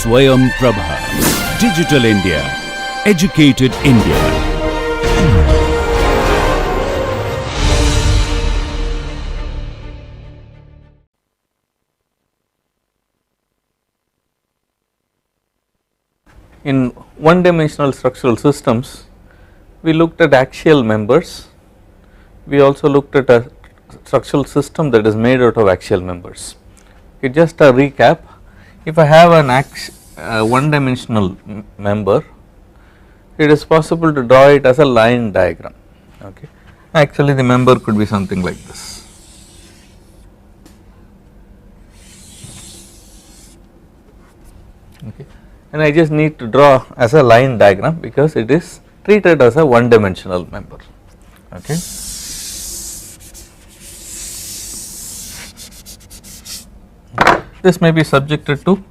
Swayam Prabha. Digital India. Educated India. In one-dimensional structural systems, we looked at axial members. We also looked at a structural system that is made out of axial members. Okay, just a recap, if I have an one-dimensional member, it is possible to draw it as a line diagram. Okay. Actually, the member could be something like this. Okay. And I just need to draw as a line diagram because it is treated as a one dimensional member. Okay. This may be subjected to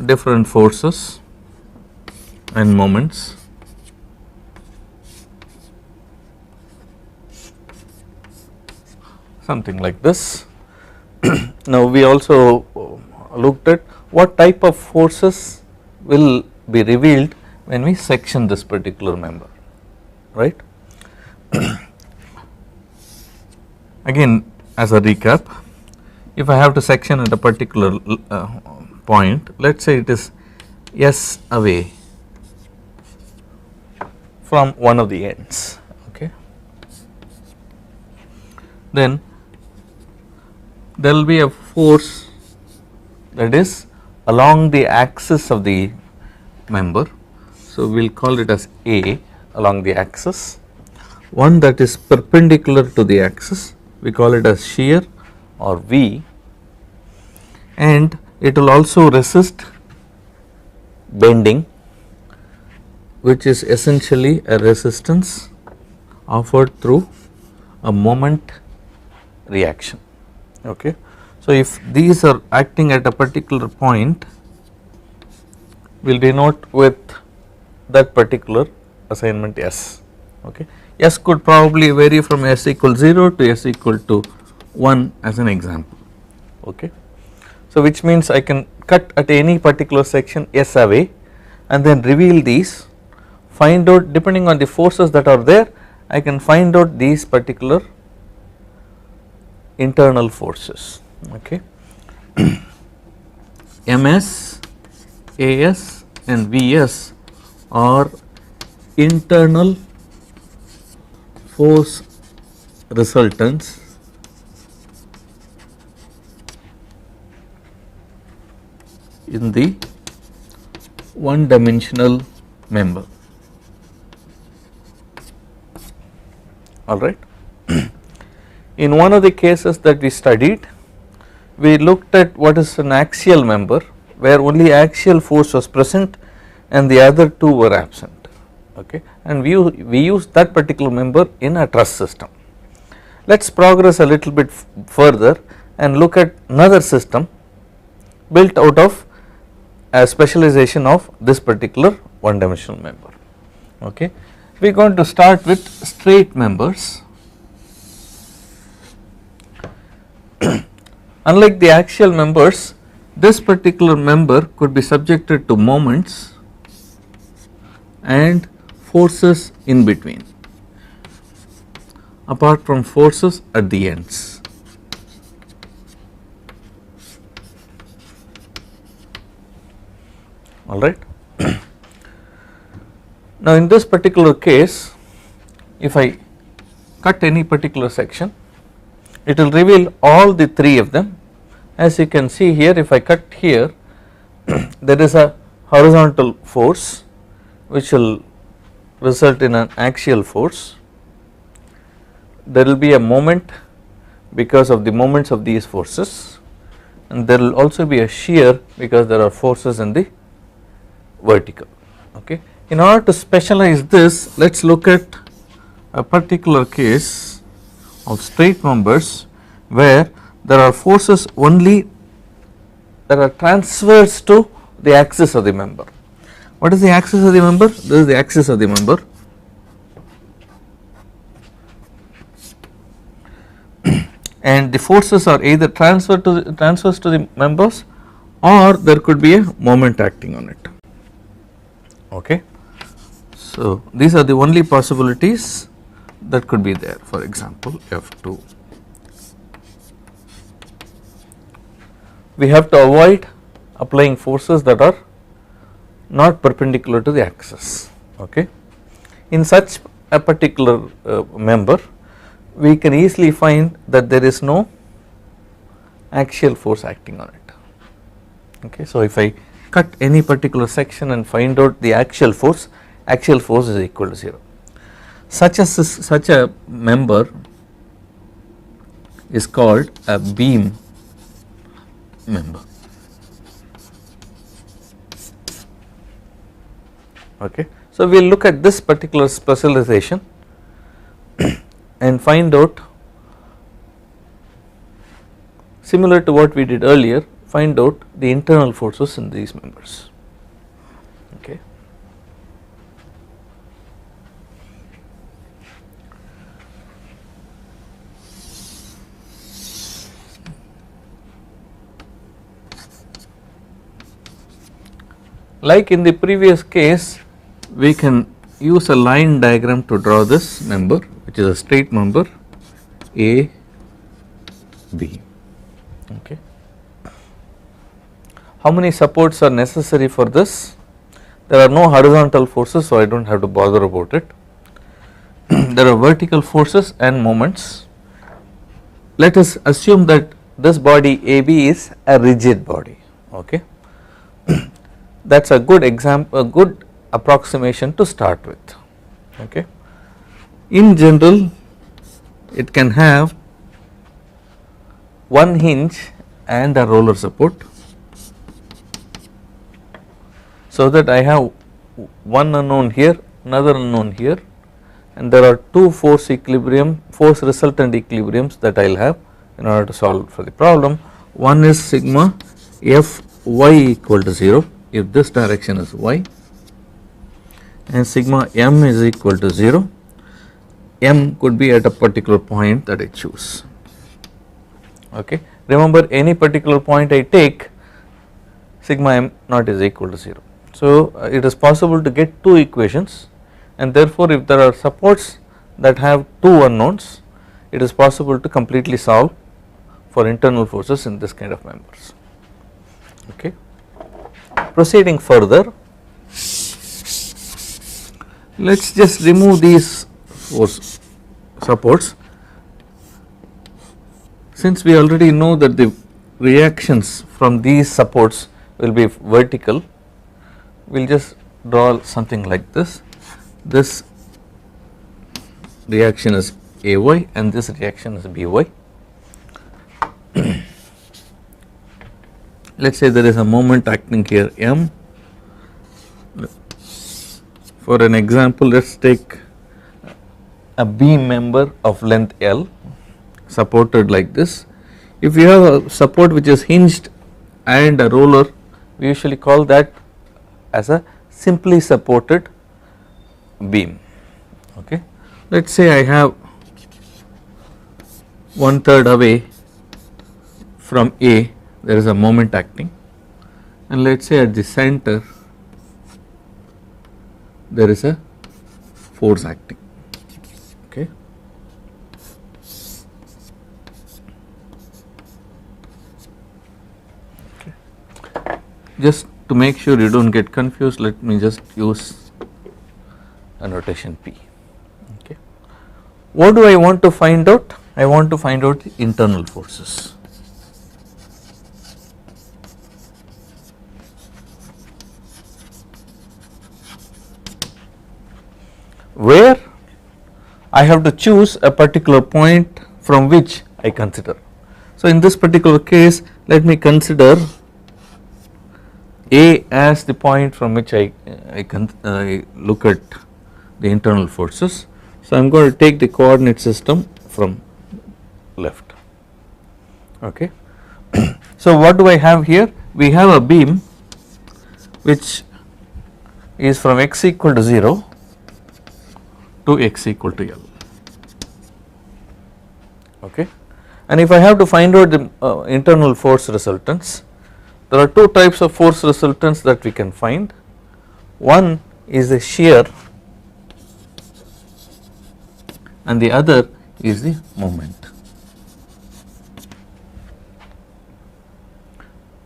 different forces and moments. Something like this. Now we also looked at what type of forces will be revealed when we section this particular member, right. Again, as a recap, if I have to section at a particular point, let us say it is S away from one of the ends, okay, then there will be a force that is along the axis of the member. So, we will call it as A along the axis, one that is perpendicular to the axis, we call it as shear or V, and it will also resist bending, which is essentially a resistance offered through a moment reaction. Okay. So, if these are acting at a particular point, we will denote with that particular assignment S. Okay. S could probably vary from S equal 0 to S equal to 1 as an example. Okay. So, which means I can cut at any particular section S away and then reveal these, find out depending on the forces that are there, I can find out these particular internal forces. Okay. MS, AS and VS are internal force resultants in the one dimensional member. Alright. In one of the cases that we studied, we looked at what is an axial member where only axial force was present and the other two were absent. Okay. And we used that particular member in a truss system. Let us progress a little bit further and look at another system built out of a specialization of this particular one dimensional member. Okay. We are going to start with straight members. Unlike the axial members, this particular member could be subjected to moments and forces in between, apart from forces at the ends. Alright. Now, in this particular case, if I cut any particular section, it will reveal all the three of them. As you can see here, if I cut here, there is a horizontal force which will result in an axial force. There will be a moment because of the moments of these forces, and there will also be a shear because there are forces in the vertical. Okay. In order to specialize this, let us look at a particular case of straight members where there are forces only that are transverse to the axis of the member. What is the axis of the member? This is the axis of the member. And the forces are either transverse to the members or there could be a moment acting on it. Okay. So these are the only possibilities that could be there. For example, F2. We have to avoid applying forces that are not perpendicular to the axis. Okay. In such a particular member, we can easily find that there is no axial force acting on it. Okay. So if I cut any particular section and find out the axial force is equal to 0. Such a member is called a beam member. Okay. So we will look at this particular specialization and find out, similar to what we did earlier, find out the internal forces in these members. Okay. Like in the previous case, we can use a line diagram to draw this member, which is a straight member A, B. Okay. How many supports are necessary for this? There are no horizontal forces, so I do not have to bother about it. There are vertical forces and moments. Let us assume that this body AB is a rigid body. Okay. That is a good example, a good approximation to start with. Okay. In general, it can have one hinge and a roller support, so that I have one unknown here, another unknown here, and there are two force resultant equilibriums that I will have in order to solve for the problem. One is sigma Fy equal to 0 if this direction is y, and sigma m is equal to 0. M could be at a particular point that I choose. Okay. Remember, any particular point I take, sigma m naught is equal to 0. So it is possible to get two equations, and therefore if there are supports that have two unknowns, it is possible to completely solve for internal forces in this kind of members. Okay. Proceeding further, let us just remove these force supports. Since we already know that the reactions from these supports will be vertical, we will just draw something like this. This reaction is AY and this reaction is BY. Let us say there is a moment acting here M. For an example, let us take a beam member of length L supported like this. If you have a support which is hinged and a roller, we usually call that as a simply supported beam. Okay. Let us say I have 1/3 away from A, there is a moment acting, and let us say at the center there is a force acting. Okay. Just to make sure you do not get confused, let me just use a notation P. Okay. What do I want to find out? I want to find out the internal forces. Where I have to choose a particular point from which I consider. So in this particular case, let me consider A as the point from which I look at the internal forces. So I am going to take the coordinate system from left. Okay. So what do I have here? We have a beam which is from x equal to 0 to x equal to L. Okay. And if I have to find out the internal force resultants, there are two types of force resultants that we can find. One is a shear and the other is the moment.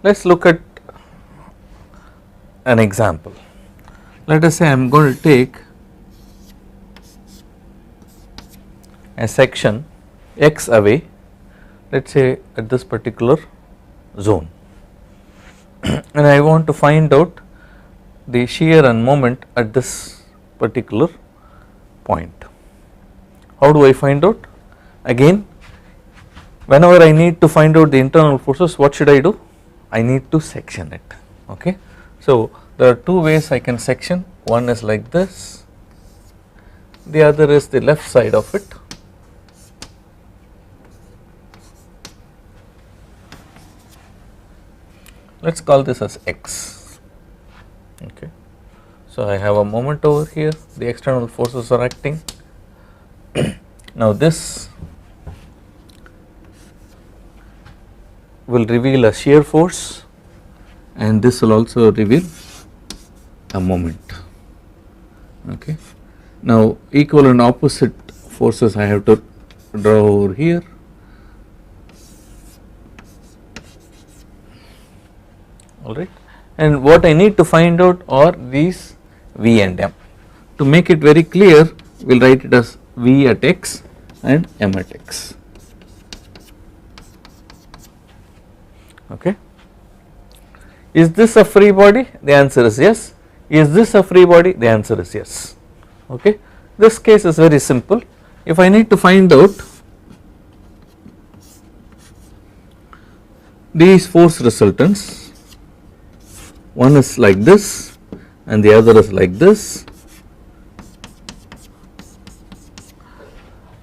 Let us look at an example. Let us say I am going to take a section x away, let us say at this particular zone, and I want to find out the shear and moment at this particular point. How do I find out? Again, whenever I need to find out the internal forces, what should I do? I need to section it. Okay. So, there are two ways I can section, one is like this, the other is the left side of it. Let us call this as x. Okay. So, I have a moment over here, the external forces are acting. Now, this will reveal a shear force and this will also reveal a moment. Okay. Now, equal and opposite forces I have to draw over here. Alright, and what I need to find out are these V and M. To make it very clear, we will write it as V at x and M at x. Okay. Is this a free body? The answer is yes. Is this a free body? The answer is yes. Okay. This case is very simple. If I need to find out these force resultants, one is like this and the other is like this.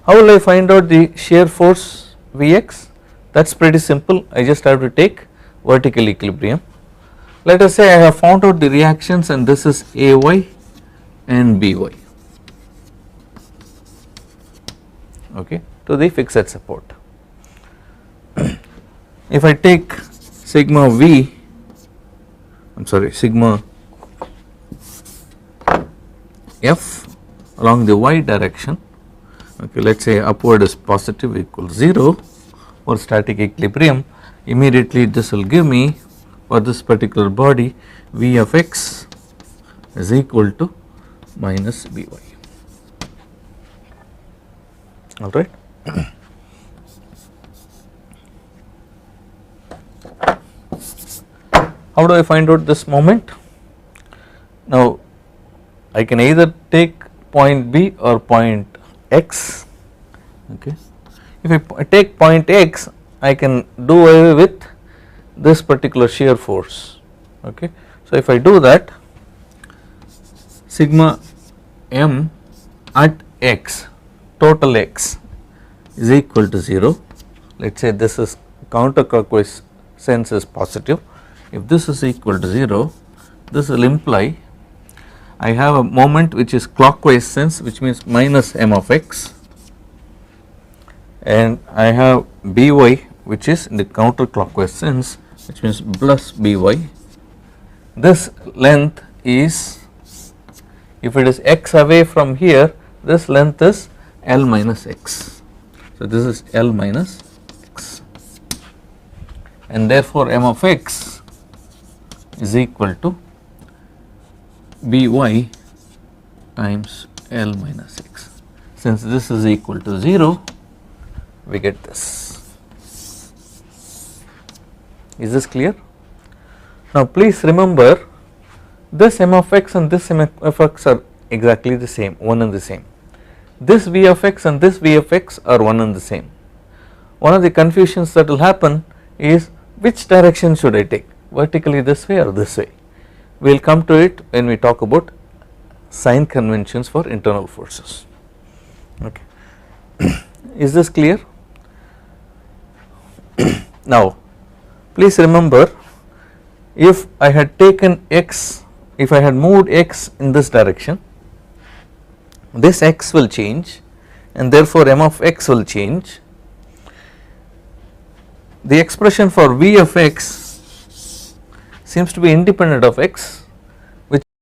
How will I find out the shear force Vx? That is pretty simple. I just have to take vertical equilibrium. Let us say I have found out the reactions and this is Ay and By, okay, to the fixed support. If I take sigma V, sigma F along the y direction, okay, let us say upward is positive equals 0 for static equilibrium, immediately this will give me for this particular body V of x is equal to minus By. Alright. How do I find out this moment? Now, I can either take point B or point X. Okay. If I take point X, I can do away with this particular shear force. Okay. So, if I do that, sigma m at x, total x is equal to 0. Let us say this is counterclockwise sense is positive. If this is equal to 0, this will imply I have a moment which is clockwise sense, which means minus m of x, and I have By which is in the counterclockwise sense, which means plus By. This length is, if it is x away from here, this length is L minus x. So, this is L minus x, and therefore m of x is equal to By times L minus x. Since this is equal to 0, we get this. Is this clear? Now, please remember this m of x and this m of x are exactly the same, one and the same. This V of x and this V of x are one and the same. One of the confusions that will happen is which direction should I take, vertically this way or this way. We will come to it when we talk about sign conventions for internal forces. Okay. Is this clear? Now, please remember, if I had taken x, if I had moved x in this direction, this x will change and therefore m of x will change. The expression for V of x seems to be independent of x, which